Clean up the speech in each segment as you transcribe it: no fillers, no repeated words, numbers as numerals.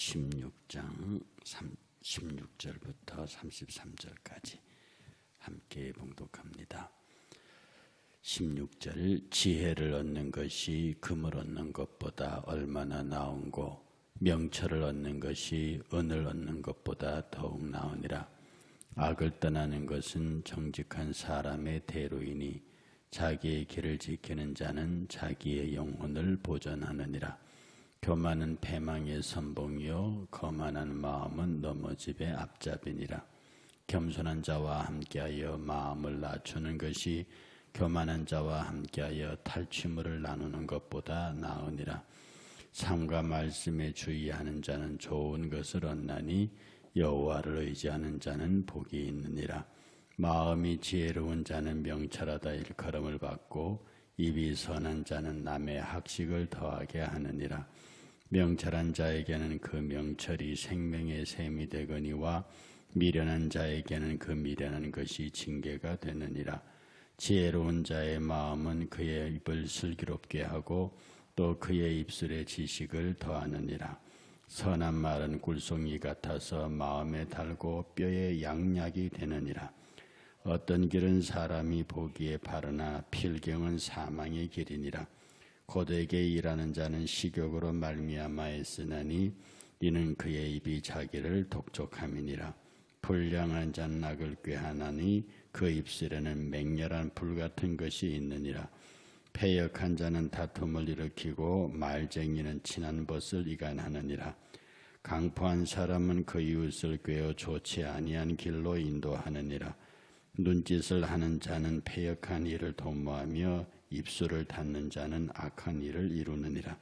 16장 16절부터 33절까지 함께 봉독합니다. 16절 지혜를 얻는 것이 금을 얻는 것보다 얼마나 나은고 명철을 얻는 것이 은을 얻는 것보다 더욱 나으니라. 악을 떠나는 것은 정직한 사람의 대로이니 자기의 길을 지키는 자는 자기의 영혼을 보전하느니라. 교만은 패망의 선봉이요 거만한 마음은 넘어짐의 앞잡이니라. 겸손한 자와 함께하여 마음을 낮추는 것이 교만한 자와 함께하여 탈취물을 나누는 것보다 나으니라. 삶과 말씀에 주의하는 자는 좋은 것을 얻나니 여호와를 의지하는 자는 복이 있느니라. 마음이 지혜로운 자는 명철하다 일컬음을 받고 입이 선한 자는 남의 학식을 더하게 하느니라. 명철한 자에게는 그 명철이 생명의 샘이 되거니와 미련한 자에게는 그 미련한 것이 징계가 되느니라. 지혜로운 자의 마음은 그의 입을 슬기롭게 하고 또 그의 입술에 지식을 더하느니라. 선한 말은 꿀송이 같아서 마음에 달고 뼈에 양약이 되느니라. 어떤 길은 사람이 보기에 바르나 필경은 사망의 길이니라. 고되게 일하는 자는 식욕으로 말미암아 애쓰나니 이는 그의 입이 자기를 독촉함이니라. 불량한 자는 악을 꾀하나니 그 입술에는 맹렬한 불같은 것이 있느니라. 패역한 자는 다툼을 일으키고 말쟁이는 친한 벗을 이간하느니라. 강포한 사람은 그 이웃을 꾀어 좋지 아니한 길로 인도하느니라. 눈짓을 하는 자는 패역한 일을 도모하며 입술을 닫는 자는 악한 일을 이루느니라.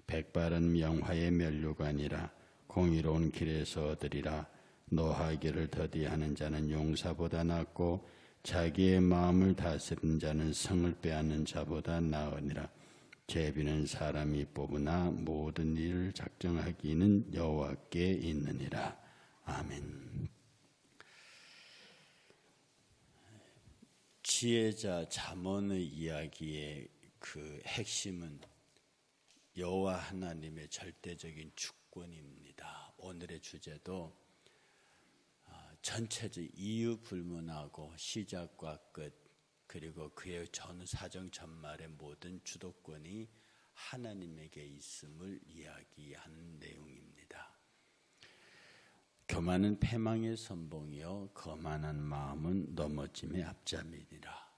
백발은 명화의 면류관이라. 공의로운 길에서 얻으리라. 노하기를 더디하는 자는 용사보다 낫고 자기의 마음을 다스리는 자는 성을 빼앗는 자보다 나으니라. 제비는 사람이 뽑으나 모든 일을 작정하기는 여호와께 있느니라. 아멘. 지혜자 잠언의 이야기의 그 핵심은 여호와 하나님의 절대적인 주권입니다. 오늘의 주제도 전체적 이유 불문하고 시작과 끝 그리고 그의 전 사정 전말의 모든 주도권이 하나님에게 있음을 이야기한 내용입니다. 교만은 패망의 선봉이요 거만한 마음은 넘어짐의 앞잡이니라.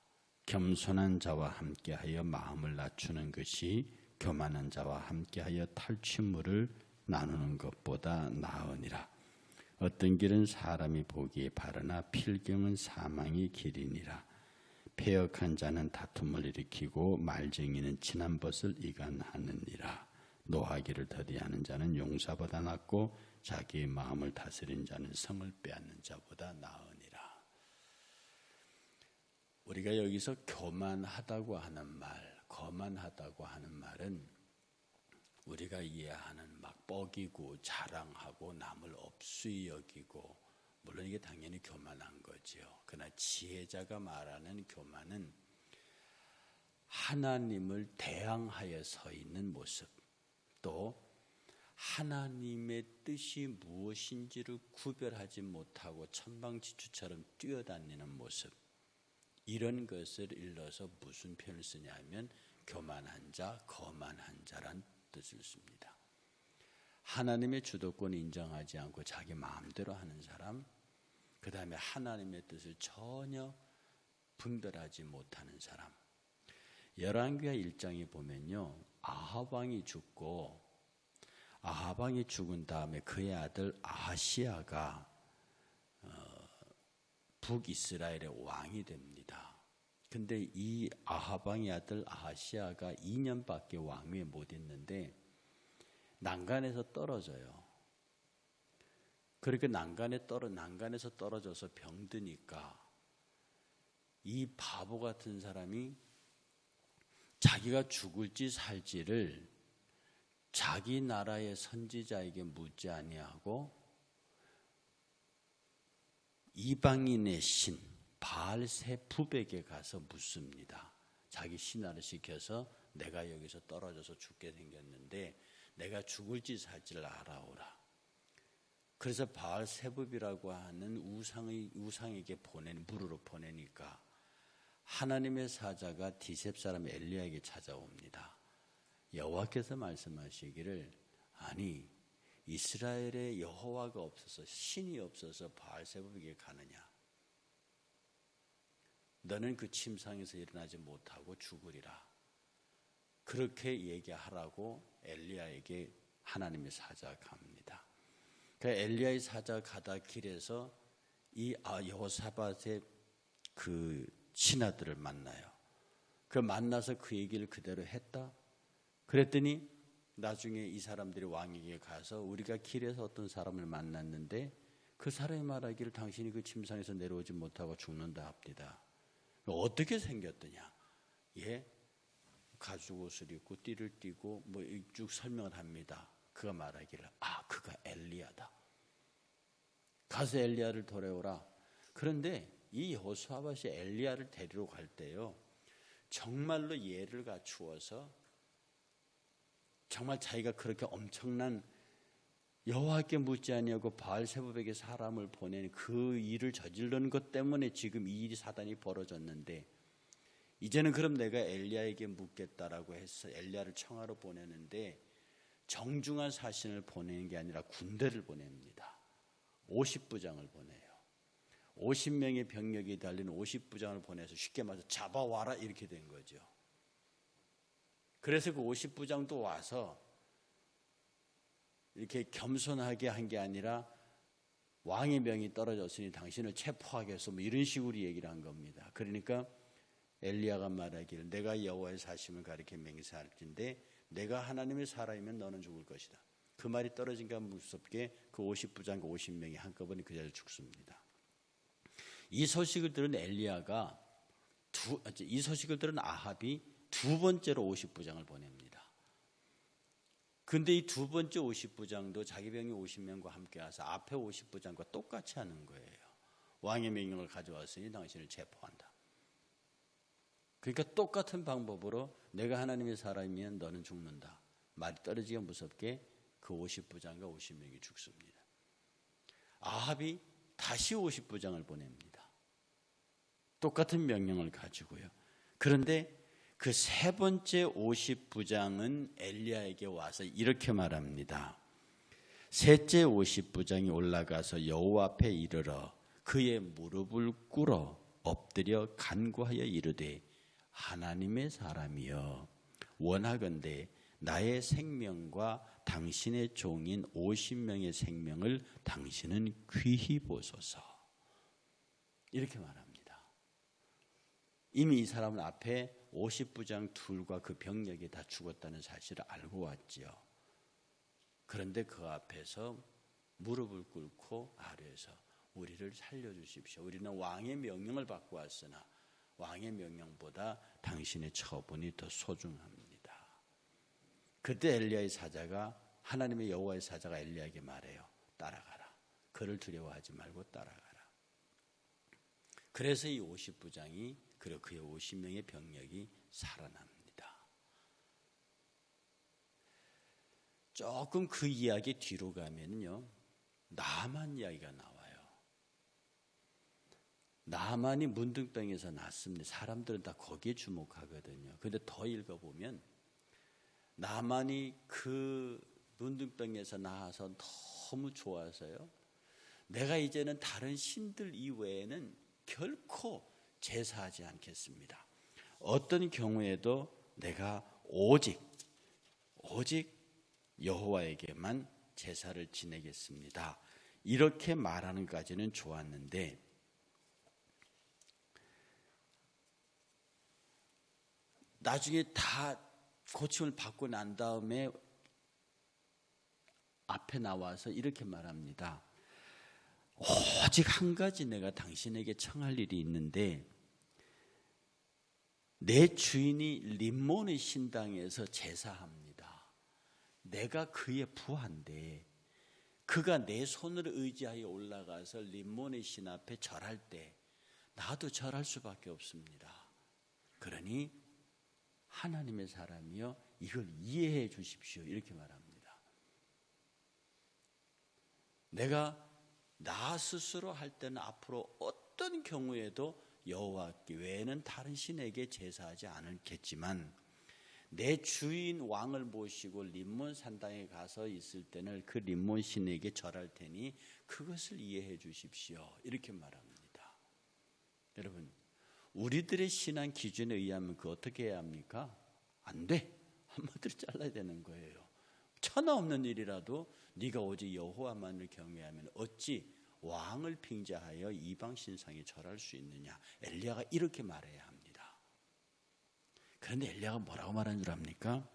겸손한 자와 함께하여 마음을 낮추는 것이 교만한 자와 함께하여 탈취물을 나누는 것보다 나으니라. 어떤 길은 사람이 보기에 바르나 필경은 사망의 길이니라. 패역한 자는 다툼을 일으키고 말쟁이는 친한 벗을 이간하느니라. 노하기를 더디하는 자는 용사보다 낫고 자기의 마음을 다스린 자는 성을 빼앗는 자보다 나으니라. 우리가 여기서 교만하다고 하는 말, 거만하다고 하는 말은 우리가 이해하는 막 뻐기고 자랑하고 남을 업수히 여기고 물론 이게 당연히 교만한 거지요. 그러나 지혜자가 말하는 교만은 하나님을 대항하여 서 있는 모습, 또 하나님의 뜻이 무엇인지를 구별하지 못하고 천방지축처럼 뛰어다니는 모습, 이런 것을 일러서 무슨 표현을 쓰냐면 교만한 자, 거만한 자란 뜻을 씁니다. 하나님의 주도권을 인정하지 않고 자기 마음대로 하는 사람, 그 다음에 하나님의 뜻을 전혀 분별하지 못하는 사람. 열왕기하 1장에 보면요, 아합 왕이 죽고 아합 왕이 죽은 다음에 그의 아들 아하시야가 북이스라엘의 왕이 됩니다. 근데 이 아합 왕의 아들 아하시야가 2년밖에 왕위에 못 있는데 난간에서 떨어져요. 그렇게 난간에서 떨어져서 병드니까 이 바보 같은 사람이 자기가 죽을지 살지를 자기 나라의 선지자에게 묻지 아니하고 이방인의 신 바알세붑에게 가서 묻습니다. 자기 신하를 시켜서 내가 여기서 떨어져서 죽게 생겼는데 내가 죽을지 살지를 알아오라. 그래서 바알세붑이라고 하는 우상에게 물으러 보내니까 하나님의 사자가 디셉 사람 엘리야에게 찾아옵니다. 여호와께서 말씀하시기를 아니 이스라엘에 여호와가 없어서 신이 없어서 바알세붑에게 가느냐. 너는 그 침상에서 일어나지 못하고 죽으리라. 그렇게 얘기하라고 엘리야에게 하나님의 사자가 갑니다. 그 엘리야의 사자가 가다 길에서 이 여호사밧의 그 신하들을 만나요. 그 만나서 그 얘기를 그대로 했다. 그랬더니 나중에 이 사람들이 왕에게 가서 우리가 길에서 어떤 사람을 만났는데 그 사람이 말하기를 당신이 그 침상에서 내려오지 못하고 죽는다 합디다. 어떻게 생겼더냐? 예, 가죽옷을 입고 띠를 띠고 뭐 쭉 설명을 합니다. 그가 말하기를 그가 엘리야다. 가서 엘리야를 데려오라. 그런데 이 여호사밧이 엘리야를 데리러 갈 때요, 정말로 예를 갖추어서 정말 자기가 그렇게 엄청난 여호와께 묻지 아니하고 바알세붑에게 사람을 보낸 그 일을 저지르는 것 때문에 지금 이 일이 사단이 벌어졌는데, 이제는 그럼 내가 엘리야에게 묻겠다라고 해서 엘리야를 청하러 보내는데 정중한 사신을 보내는 게 아니라 군대를 보냅니다. 50부장을 보내요. 50명의 병력이 달린 50부장을 보내서 쉽게 말해서 잡아와라 이렇게 된 거죠. 그래서 그 50부장도 와서 이렇게 겸손하게 한 게 아니라 왕의 명이 떨어졌으니 당신을 체포하겠소 뭐 이런 식으로 얘기를 한 겁니다. 그러니까 엘리야가 말하기를 내가 여호와의 사심을 가리켜 맹세할진데 내가 하나님의 사람이면 너는 죽을 것이다. 그 말이 떨어진가 무섭게 그 50부장과 50명이 한꺼번에 그 자리에 죽습니다. 이 소식을 들은 이 소식을 들은 아합이 두 번째로 50부장을 보냅니다. 근데 이 두 번째 50부장도 자기 병이 50명과 함께 와서 앞에 50부장과 똑같이 하는 거예요. 왕의 명령을 가져왔으니 당신을 체포한다. 그러니까 똑같은 방법으로 내가 하나님의 사람이면 너는 죽는다. 말이 떨어지기가 무섭게 그 50부장과 50명이 죽습니다. 아합이 다시 50부장을 보냅니다. 똑같은 명령을 가지고요. 그런데 그 세 번째 50부장은 엘리야에게 와서 이렇게 말합니다. 셋째 50부장이 올라가서 여호와 앞에 이르러 그의 무릎을 꿇어 엎드려 간구하여 이르되 하나님의 사람이여 원하건대 나의 생명과 당신의 종인 50명의 생명을 당신은 귀히 보소서. 이렇게 말합니다. 이미 이 사람은 앞에 50부장 둘과 그 병력이 다 죽었다는 사실을 알고 왔지요. 그런데 그 앞에서 무릎을 꿇고 아뢰서 우리를 살려주십시오. 우리는 왕의 명령을 받고 왔으나 왕의 명령보다 당신의 처분이 더 소중합니다. 그때 엘리야의 사자가 하나님의 여호와의 사자가 엘리야에게 말해요. 따라가라. 그를 두려워하지 말고 따라가라. 그래서 이 50부장이 그리고 그의 50명의 병력이 살아납니다. 조금 그 이야기 뒤로 가면요, 나만 이야기가 나와요. 나만이 문둥병에서 났습니다. 사람들은 다 거기에 주목하거든요. 그런데 더 읽어보면 나만이 그 문둥병에서 나와서 너무 좋아서요, 내가 이제는 다른 신들 이외에는 결코 제사하지 않겠습니다. 어떤 경우에도 내가 오직 여호와에게만 제사를 지내겠습니다. 이렇게 말하는 까지는 좋았는데 나중에 다 고침을 받고 난 다음에 앞에 나와서 이렇게 말합니다. 오직 한 가지 내가 당신에게 청할 일이 있는데 내 주인이 림몬의 신당에서 제사합니다. 내가 그의 부하인데 그가 내 손을 의지하여 올라가서 림몬의 신 앞에 절할 때 나도 절할 수밖에 없습니다. 그러니 하나님의 사람이여 이걸 이해해 주십시오. 이렇게 말합니다. 내가 나 스스로 할 때는 앞으로 어떤 경우에도 여호와께 외에는 다른 신에게 제사하지 않겠지만 내 주인 왕을 모시고 림몬 산당에 가서 있을 때는 그 림몬 신에게 절할 테니 그것을 이해해 주십시오. 이렇게 말합니다. 여러분, 우리들의 신앙 기준에 의하면 그 어떻게 해야 합니까? 안 돼. 한마디로 잘라야 되는 거예요. 천하 없는 일이라도 네가 오직 여호와만을 경외하면 어찌 왕을 빙자하여 이방 신상에 절할 수 있느냐. 엘리야가 이렇게 말해야 합니다. 그런데 엘리야가 뭐라고 말한 줄 압니까?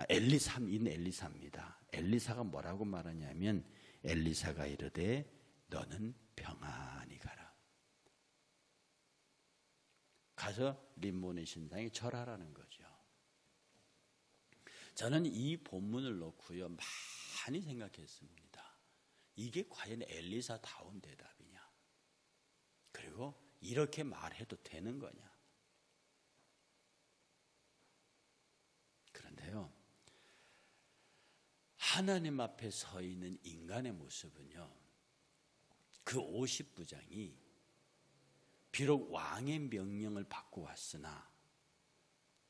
엘리사입니다. 엘리사가 뭐라고 말하냐면 엘리사가 이르되 너는 평안히 가라. 가서 림몬의 신상에 절하라는 거죠. 저는 이 본문을 놓고요 많이 생각했습니다. 이게 과연 엘리사다운 대답이냐? 그리고 이렇게 말해도 되는 거냐? 그런데요, 하나님 앞에 서 있는 인간의 모습은요, 그 50부장이 비록 왕의 명령을 받고 왔으나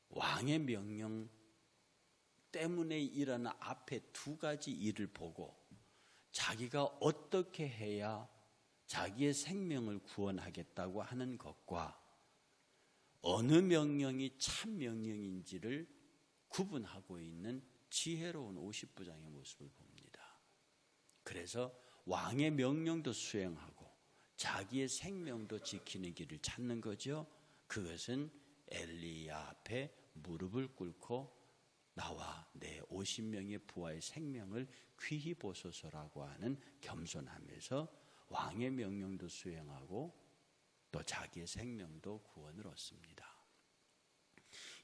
왕의 명령 때문에 일어난 앞에 두 가지 일을 보고 자기가 어떻게 해야 자기의 생명을 구원하겠다고 하는 것과 어느 명령이 참 명령인지를 구분하고 있는 지혜로운 50부장의 모습을 봅니다. 그래서 왕의 명령도 수행하고 자기의 생명도 지키는 길을 찾는 거죠. 그것은 엘리야 앞에 무릎을 꿇고 나와 내 50명의 부하의 생명을 귀히 보소서라고 하는 겸손함에서 왕의 명령도 수행하고 또 자기의 생명도 구원을 얻습니다.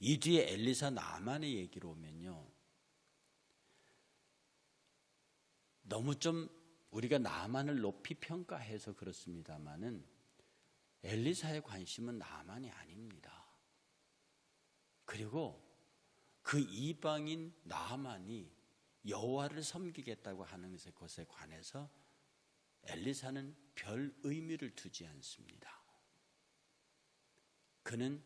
이 뒤에 엘리사 나만의 얘기로 오면요, 너무 좀 우리가 나만을 높이 평가해서 그렇습니다마는 엘리사의 관심은 나만이 아닙니다. 그리고 그 이방인 나만이 여호와를 섬기겠다고 하는 것에 관해서 엘리사는 별 의미를 두지 않습니다. 그는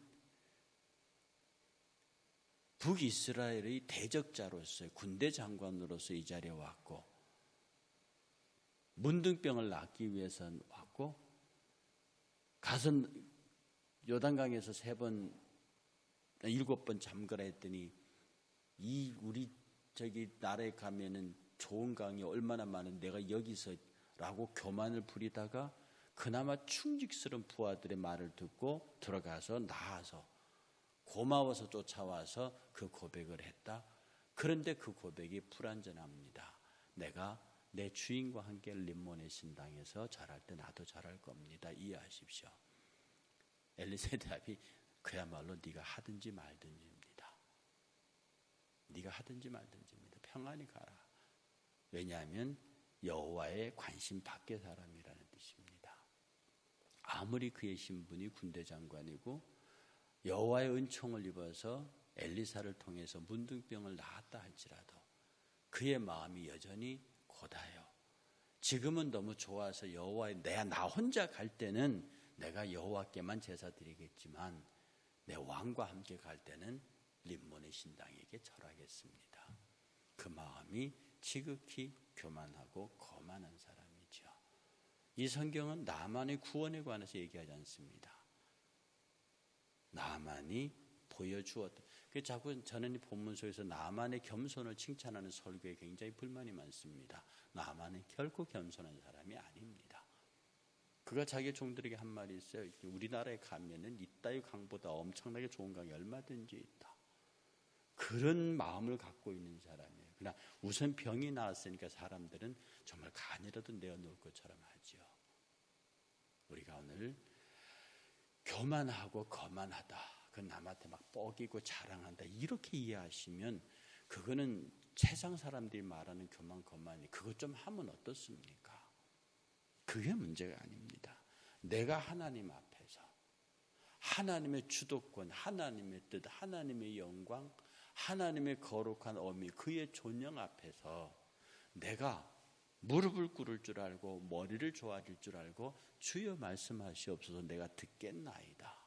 북이스라엘의 대적자로서 군대 장관으로서 이 자리에 왔고 문둥병을 낫기 위해서 왔고 가서 요단강에서 7번 7번 잠그라 했더니 이 우리 저기 나라에 가면은 좋은 강이 얼마나 많은 내가 여기서라고 교만을 부리다가 그나마 충직스러운 부하들의 말을 듣고 들어가서 나아서 고마워서 쫓아와서 그 고백을 했다. 그런데 그 고백이 불완전합니다. 내가 내 주인과 함께 림몬의 신당에서 절할 때 나도 절할 겁니다. 이해하십시오. 엘리사의 대답이 그야말로 네가 하든지 말든지입니다. 네가 하든지 말든지입니다. 평안히 가라. 왜냐하면 여호와의 관심 밖의 사람이라는 뜻입니다. 아무리 그의 신분이 군대 장관이고 여호와의 은총을 입어서 엘리사를 통해서 문둥병을 낳았다 할지라도 그의 마음이 여전히 고다요. 지금은 너무 좋아서 여호와의 나 혼자 갈 때는 내가 여호와께만 제사 드리겠지만 내 왕과 함께 갈 때는 림몬의 신당에게 절하겠습니다. 그 마음이 지극히 교만하고 거만한 사람이죠. 이 성경은 나만의 구원에 관해서 얘기하지 않습니다. 나만이 보여주었다. 자꾸 저는 이 본문 속에서 나만의 겸손을 칭찬하는 설교에 굉장히 불만이 많습니다. 나만은 결코 겸손한 사람이 아닙니다. 그가 자기 종들에게 한 말이 있어요. 우리나라에 가면은 이따위 강보다 엄청나게 좋은 강이 얼마든지 있다. 그런 마음을 갖고 있는 사람이에요. 그러나 우선 병이 나왔으니까 사람들은 정말 간이라도 내어놓을 것처럼 하죠. 우리가 오늘 교만하고 거만하다. 그 남한테 막 뻐기고 자랑한다. 이렇게 이해하시면 그거는 세상 사람들이 말하는 교만, 거만이 그것 좀 하면 어떻습니까? 그게 문제가 아닙니다. 내가 하나님 앞에서 하나님의 주도권, 하나님의 뜻, 하나님의 영광, 하나님의 거룩한 어미, 그의 존영 앞에서 내가 무릎을 꿇을 줄 알고 머리를 조아릴 줄 알고 주여 말씀하시옵소서 내가 듣겠나이다.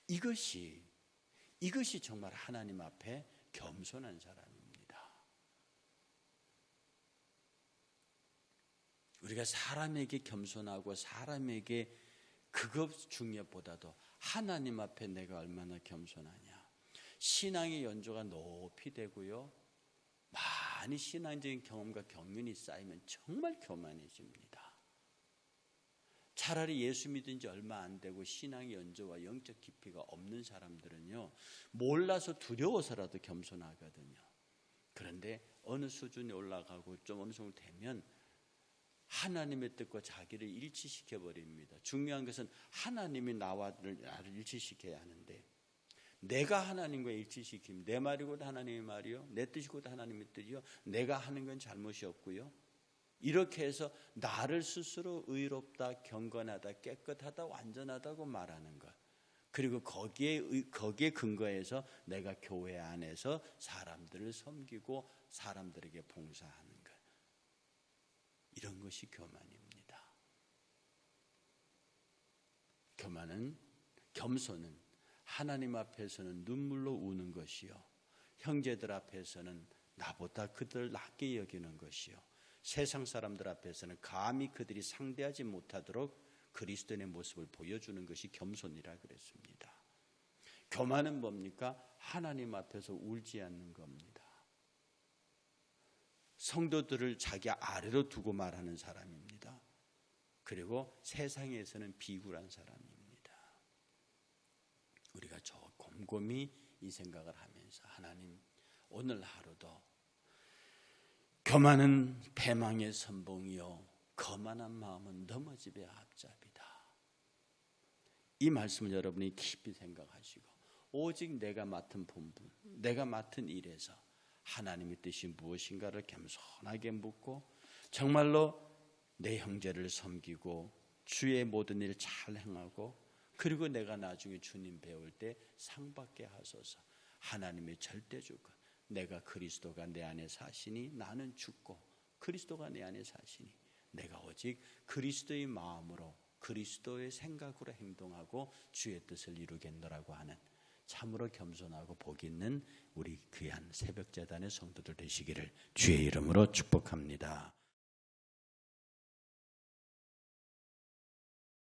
이것이 정말 하나님 앞에 겸손한 사람입니다. 우리가 사람에게 겸손하고 사람에게 그것 중요보다도 하나님 앞에 내가 얼마나 겸손하냐. 신앙의 연조가 높이 되고요. 많이 신앙적인 경험과 경륜이 쌓이면 정말 교만해집니다. 차라리 예수 믿은 지 얼마 안 되고 신앙의 연조와 영적 깊이가 없는 사람들은요, 몰라서 두려워서라도 겸손하거든요. 그런데 어느 수준에 올라가고 좀 어느 정도 되면 하나님의 뜻과 자기를 일치시켜 버립니다. 중요한 것은 하나님이 나를 일치시켜야 하는데, 내가 하나님과 일치시키면 내 말이 곧 하나님의 말이요, 내 뜻이 곧 하나님의 뜻이요, 내가 하는 건 잘못이 없고요. 이렇게 해서 나를 스스로 의롭다, 경건하다, 깨끗하다, 완전하다고 말하는 것. 그리고 거기에 근거해서 내가 교회 안에서 사람들을 섬기고 사람들에게 봉사하는 것. 이런 것이 교만입니다. 겸손은 하나님 앞에서는 눈물로 우는 것이요, 형제들 앞에서는 나보다 그들 낮게 여기는 것이요, 세상 사람들 앞에서는 감히 그들이 상대하지 못하도록 그리스도인의 모습을 보여주는 것이 겸손이라 그랬습니다. 교만은 뭡니까? 하나님 앞에서 울지 않는 겁니다. 성도들을 자기 아래로 두고 말하는 사람입니다. 그리고 세상에서는 비굴한 사람입니다. 우리가 곰곰이 이 생각을 하면서, 하나님 오늘 하루도 교만은 패망의 선봉이요 거만한 마음은 넘어집의 앞잡이다. 이 말씀을 여러분이 깊이 생각하시고, 오직 내가 맡은 본분, 내가 맡은 일에서 하나님의 뜻이 무엇인가를 겸손하게 묻고 정말로 내 형제를 섬기고 주의 모든 일 잘 행하고, 그리고 내가 나중에 주님 배울 때 상 받게 하소서. 하나님의 절대주권, 내가 그리스도가 내 안에 사시니 나는 죽고 그리스도가 내 안에 사시니 내가 오직 그리스도의 마음으로 그리스도의 생각으로 행동하고 주의 뜻을 이루겠노라고 하는 참으로 겸손하고 복 있는 우리 귀한 새벽재단의 성도들 되시기를 주의 이름으로 축복합니다.